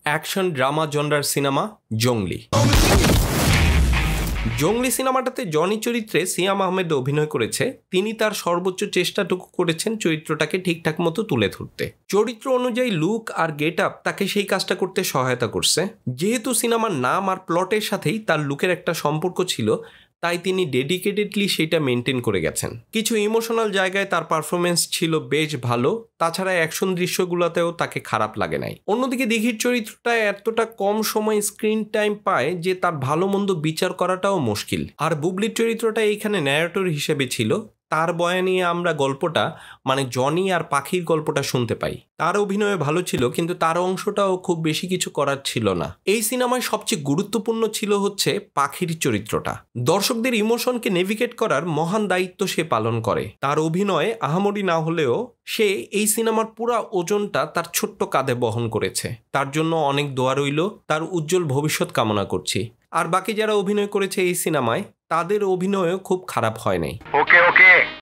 Action drama জনরার cinema জংলি। জংলি সিনেমাটাতে জনি চরিত্রে সিয়াম আহমেদ অভিনয় করেছে। তিনি তার সর্বোচ্চ চেষ্টাটুকু করেছেন চরিত্রটাকে ঠিকঠাক মতো তুলে ধরতে। চরিত্র অনুযায়ী লুক আর গেট আপ তাকে সেই কাজটা করতে সহায়তা করছে। যেহেতু সিনেমার নাম আর প্লটের সাথেই তার লুকের একটা সম্পর্ক ছিল, তাই তিনি ডেডিকেটেডলি সেটা মেনটেন করে গেছেন। কিছু ইমোশনাল জায়গায় তার পারফরমেন্স ছিল বেশ ভালো, তাছাড়া অ্যাকশন দৃশ্যগুলোতেও তাকে খারাপ লাগে নাই। অন্যদিকে দিঘির চরিত্রটা এতটা কম সময় স্ক্রিন টাইম পায় যে তার ভালো মন্দ বিচার করাটাও মুশকিল। আর বুবলির চরিত্রটা এইখানে ন্যারেটর হিসেবে ছিল। তার বয়ানে আমরা গল্পটা মানে জনি আর পাখির গল্পটা শুনতে পাই। তার অভিনয় ভালো ছিল, কিন্তু তার অংশটাও খুব বেশি কিছু করার ছিল না। এই সিনেমায় সবচেয়ে গুরুত্বপূর্ণ ছিল হচ্ছে পাখির চরিত্রটা। দর্শকদের ইমোশনকে নেভিগেট করার মহান দায়িত্ব সে পালন করে। তার অভিনয় আহামরি না হলেও সে এই সিনেমার পুরা ওজনটা তার ছোট্ট কাঁধে বহন করেছে। তার জন্য অনেক দোয়া রইল, তার উজ্জ্বল ভবিষ্যৎ কামনা করছি। আর বাকি যারা অভিনয় করেছে এই সিনেমায়, তাদের অভিনয়ও খুব খারাপ হয় নাই। ওকে।